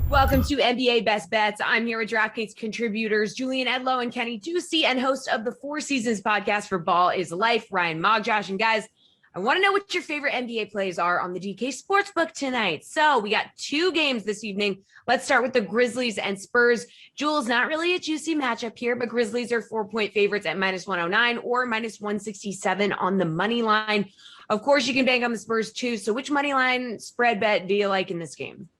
Welcome to NBA Best Bets. I'm here with DraftKings contributors Julian Edlow and Kenny Ducey, and host of the Four Seasons podcast for Ball is Life, Ryan Magdziarz. And guys, I want to know what your favorite NBA plays are on the DK Sportsbook tonight. So we got two games this evening. Let's start with the Grizzlies and Spurs. Jules, not really a juicy matchup here, but Grizzlies are 4-point favorites at -109 or -167 on the money line. Of course, you can bank on the Spurs too. So which money line spread bet do you like in this game?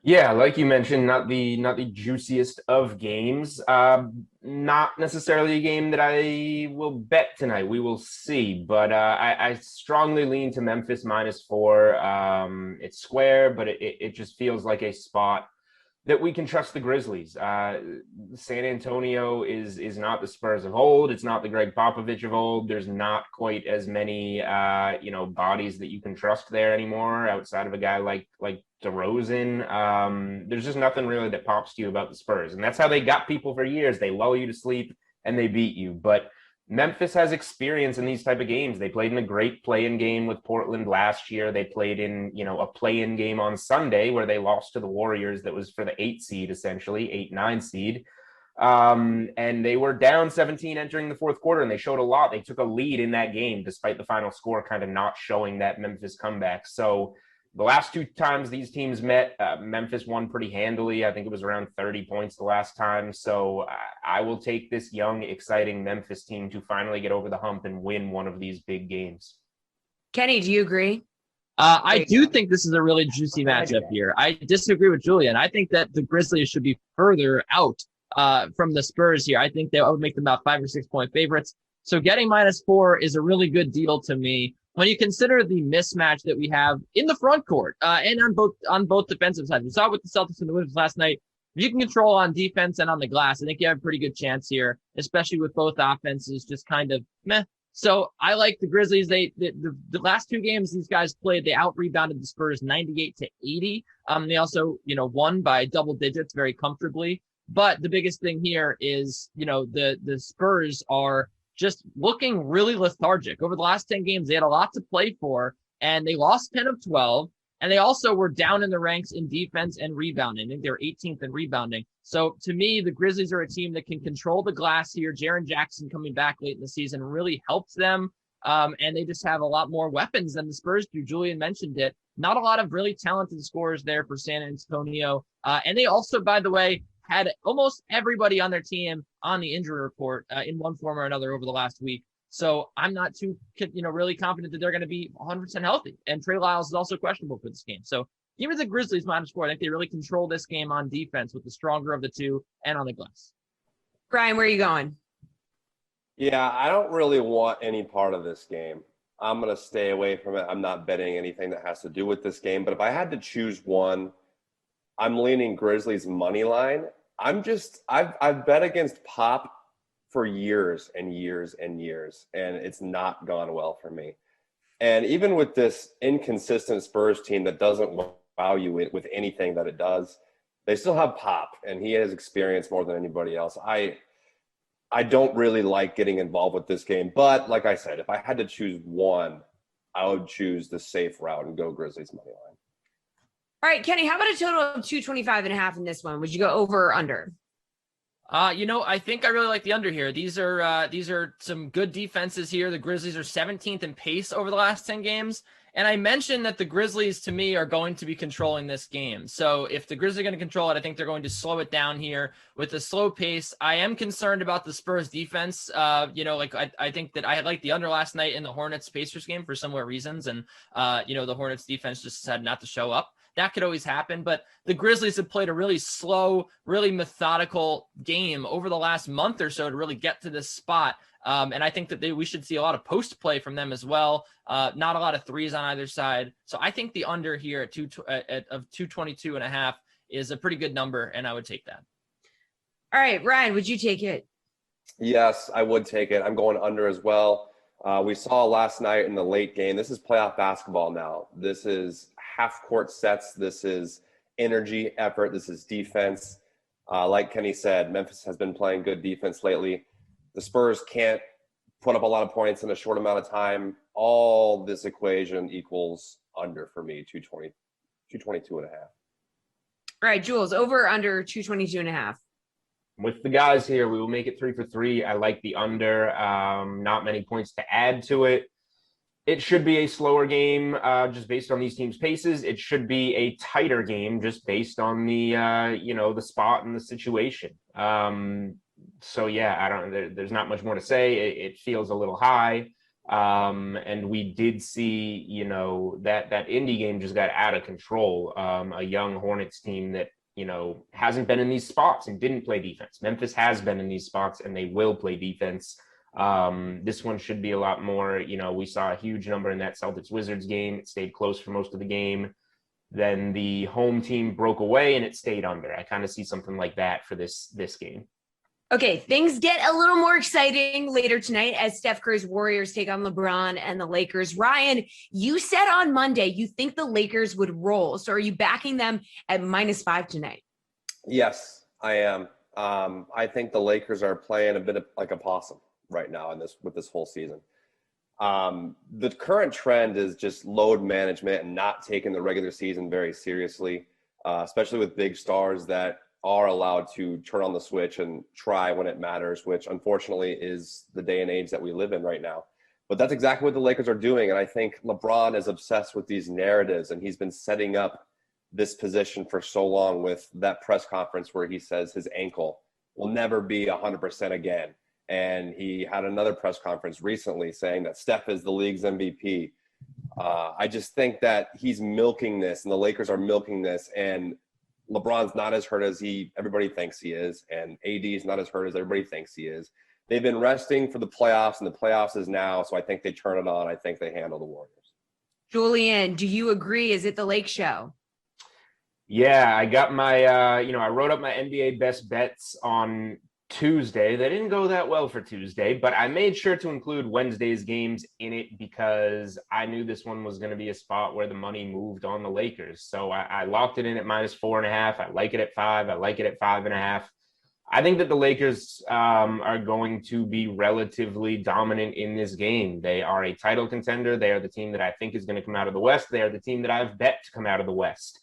Yeah, like you mentioned, not the juiciest of games. Not necessarily a game that I will bet tonight. We will see, but I strongly lean to Memphis -4. It's square, but it just feels like a spot that we can trust the Grizzlies. San Antonio is not the Spurs of old. It's not the Greg Popovich of old. There's not quite as many bodies that you can trust there anymore outside of a guy like DeRozan. There's just nothing really that pops to you about the Spurs. And that's how they got people for years. They lull you to sleep and they beat you. But Memphis has experience in these type of games. They played in a great play-in game with Portland last year. They played in, a play-in game on Sunday where they lost to the Warriors that was for the 8 seed, essentially, 8-9 seed. And they were down 17 entering the fourth quarter, and they showed a lot. They took a lead in that game despite the final score kind of not showing that Memphis comeback. So the last two times these teams met, Memphis won pretty handily. I think it was around 30 points the last time. So I will take this young, exciting Memphis team to finally get over the hump and win one of these big games. Kenny, do you agree? I do think this is a really juicy matchup here. I disagree with Julian. I think that the Grizzlies should be further out from the Spurs here. I think that would make them about 5 or 6 point favorites. So getting -4 is a really good deal to me. When you consider the mismatch that we have in the front court and on both defensive sides, we saw it with the Celtics and the Wizards last night. If you can control on defense and on the glass, I think you have a pretty good chance here, especially with both offenses just kind of meh. So I like the Grizzlies. The last two games these guys played, they out-rebounded the Spurs 98-80. They also, won by double digits very comfortably. But the biggest thing here is, the Spurs are just looking really lethargic. Over the last 10 games, they had a lot to play for, and they lost 10 of 12, and they also were down in the ranks in defense and rebounding. I think they're 18th in rebounding. So to me, the Grizzlies are a team that can control the glass here. Jaren Jackson coming back late in the season really helps them, and they just have a lot more weapons than the Spurs do. Julian mentioned it. Not a lot of really talented scorers there for San Antonio. And they also, by the way, had almost everybody on their team on the injury report in one form or another over the last week. So I'm not too, really confident that they're going to be 100% healthy. And Trey Lyles is also questionable for this game. So give me the Grizzlies -4. I think they really control this game on defense with the stronger of the two and on the glass. Brian, where are you going? Yeah, I don't really want any part of this game. I'm going to stay away from it. I'm not betting anything that has to do with this game. But if I had to choose one, I'm leaning Grizzlies money line. I've bet against Pop for years and years and years, and it's not gone well for me. And even with this inconsistent Spurs team that doesn't wow you with anything that it does, they still have Pop, and he has experience more than anybody else. I don't really like getting involved with this game, but like I said, if I had to choose one, I would choose the safe route and go Grizzlies money line. All right, Kenny, how about a total of 225.5 in this one? Would you go over or under? I think I really like the under here. These are some good defenses here. The Grizzlies are 17th in pace over the last 10 games. And I mentioned that the Grizzlies, to me, are going to be controlling this game. So if the Grizzlies are going to control it, I think they're going to slow it down here with a slow pace. I am concerned about the Spurs defense. I think that I had liked the under last night in the Hornets-Pacers game for similar reasons. And, the Hornets defense just decided not to show up. That could always happen, but the Grizzlies have played a really slow, really methodical game over the last month or so to really get to this spot. And I think that we should see a lot of post play from them as well. Not a lot of threes on either side. So I think the under here of 222.5 is a pretty good number, and I would take that. All right, Ryan, would you take it? Yes, I would take it. I'm going under as well. We saw last night in the late game, this is playoff basketball now. This is half-court sets. This is energy, effort. This is defense. Like Kenny said, Memphis has been playing good defense lately. The Spurs can't put up a lot of points in a short amount of time. All this equation equals under for me, 220. 222.5. All right, Jules, over or under 222.5? With the guys here, we will make it 3 for 3. I like the under. Not many points to add to it. It should be a slower game just based on these teams' paces. It should be a tighter game just based on the the spot and the situation. So yeah, there's not much more to say. It feels a little high. And we did see, that Indy game just got out of control. A young Hornets team that, hasn't been in these spots and didn't play defense. Memphis has been in these spots and they will play defense. This one should be a lot more, we saw a huge number in that Celtics Wizards game. It stayed close for most of the game. Then the home team broke away and it stayed under. I kind of see something like that for this game. Okay, things get a little more exciting later tonight as Steph Curry's Warriors take on LeBron and the Lakers. Ryan, you said on Monday you think the Lakers would roll. So are you backing them at -5 tonight? Yes, I am. I think the Lakers are playing a bit of like a possum right now with this whole season. The current trend is just load management and not taking the regular season very seriously, especially with big stars that are allowed to turn on the switch and try when it matters, which unfortunately is the day and age that we live in right now. But that's exactly what the Lakers are doing. And I think LeBron is obsessed with these narratives, and he's been setting up this position for so long with that press conference where he says his ankle will never be 100% again. And he had another press conference recently saying that Steph is the league's MVP. I just think that he's milking this, and the Lakers are milking this, and LeBron's not as hurt as everybody thinks he is, and AD is not as hurt as everybody thinks he is. They've been resting for the playoffs, and the playoffs is now, so I think they turn it on. I think they handle the Warriors. Julian, do you agree? Is it the Lake Show? Yeah, I got my, I wrote up my NBA best bets on Tuesday. They didn't go that well for Tuesday, but I made sure to include Wednesday's games in it because I knew this one was going to be a spot where the money moved on the Lakers. So I locked it in at -4.5. I like it at 5. I like it at 5.5. I think that the Lakers are going to be relatively dominant in this game. They are a title contender. They are the team that I think is going to come out of the West. They are the team that I've bet to come out of the West.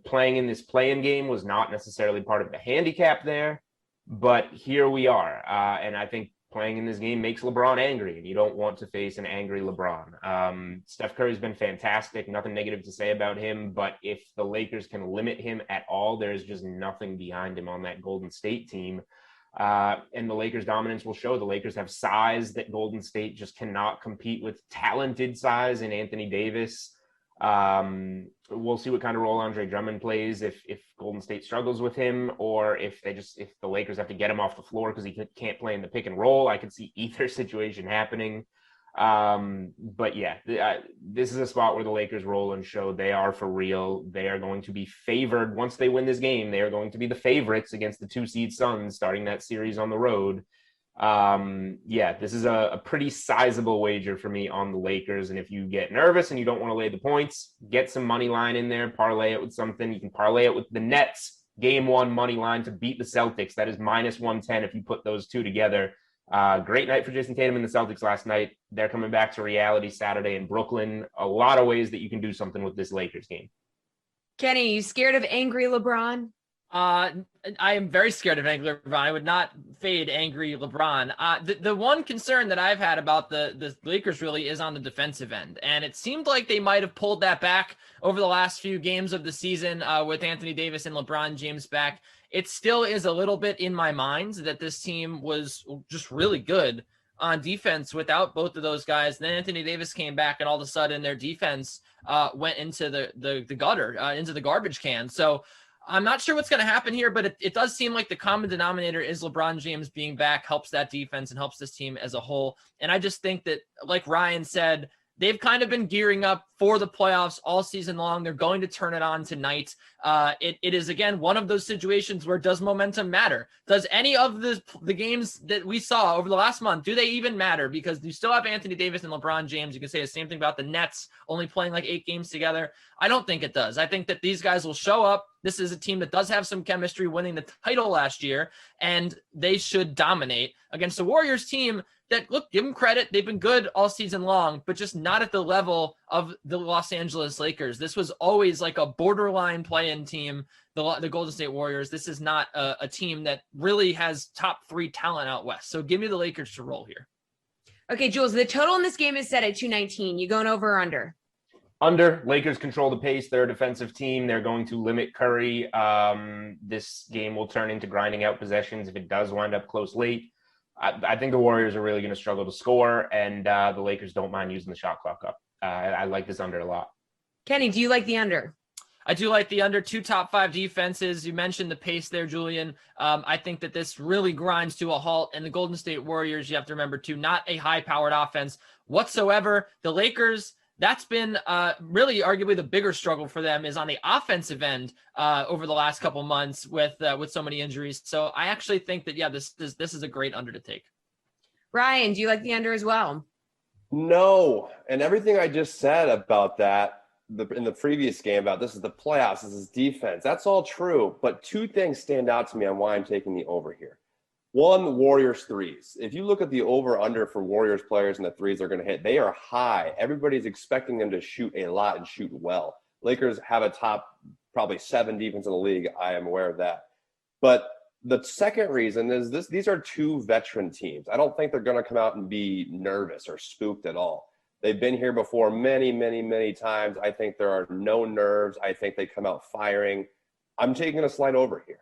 Playing in this play-in game was not necessarily part of the handicap there. But here we are, and I think playing in this game makes LeBron angry, and you don't want to face an angry LeBron. Steph Curry's been fantastic, nothing negative to say about him, but if the Lakers can limit him at all, there's just nothing behind him on that Golden State team. And the Lakers' dominance will show. The Lakers have size that Golden State just cannot compete with talented size in Anthony Davis. We'll see what kind of role Andre Drummond plays if Golden State struggles with him, or if the Lakers have to get him off the floor because he can't play in the pick and roll. I could see either situation happening. But yeah, this is a spot where the Lakers roll and show they are for real. They are going to be favored once they win this game. They are going to be the favorites against the 2-seed Suns starting that series on the road. This is a pretty sizable wager for me on the Lakers. And if you get nervous and you don't want to lay the points, get some money line in there, parlay it with something. You can parlay it with the Nets game 1 money line to beat the Celtics. That is -110 if you put those two together. Great night for Jason Tatum and the Celtics last night. They're coming back to reality Saturday in Brooklyn. A lot of ways that you can do something with this Lakers game. Kenny, you scared of angry LeBron? I am very scared of angry LeBron. I would not fade angry LeBron. The one concern that I've had about the Lakers really is on the defensive end. And it seemed like they might have pulled that back over the last few games of the season with Anthony Davis and LeBron James back. It still is a little bit in my mind that this team was just really good on defense without both of those guys. Then Anthony Davis came back, and all of a sudden their defense went into the gutter, into the garbage can. So I'm not sure what's going to happen here, but it does seem like the common denominator is LeBron James being back helps that defense and helps this team as a whole. And I just think that, like Ryan said, they've kind of been gearing up for the playoffs all season long. They're going to turn it on tonight. It is, again, one of those situations where does momentum matter? Does any of the games that we saw over the last month, do they even matter? Because you still have Anthony Davis and LeBron James. You can say the same thing about the Nets only playing like 8 games together. I don't think it does. I think that these guys will show up. This is a team that does have some chemistry, winning the title last year, and they should dominate against the Warriors team that, look, give them credit. They've been good all season long, but just not at the level of the Los Angeles Lakers. This was always like a borderline play-in team, the Golden State Warriors. This is not a team that really has top 3 talent out west. So give me the Lakers to roll here. Okay, Jules, the total in this game is set at 219. You going over or under? Under. Lakers control the pace. They're a defensive team. They're going to limit Curry. This game will turn into grinding out possessions if it does wind up close late. I think the Warriors are really going to struggle to score, and the Lakers don't mind using the shot clock up. I like this under a lot. Kenny, do you like the under? I do like the under. 2 top 5 defenses. You mentioned the pace there, Julian. I think that this really grinds to a halt. And the Golden State Warriors, you have to remember, too, not a high-powered offense whatsoever. The Lakers, that's been really arguably the bigger struggle for them is on the offensive end over the last couple months with so many injuries. So I actually think that, yeah, this is a great under to take. Ryan, do you like the under as well? No. And everything I just said about that, in the previous game about this is the playoffs, this is defense. That's all true. But 2 things stand out to me on why I'm taking the over here. One, the Warriors threes. If you look at the over-under for Warriors players and the threes they're going to hit, they are high. Everybody's expecting them to shoot a lot and shoot well. Lakers have a top probably 7 defense in the league. I am aware of that. But the second reason is these are 2 veteran teams. I don't think they're going to come out and be nervous or spooked at all. They've been here before many, many, many times. I think there are no nerves. I think they come out firing. I'm taking a slight over here.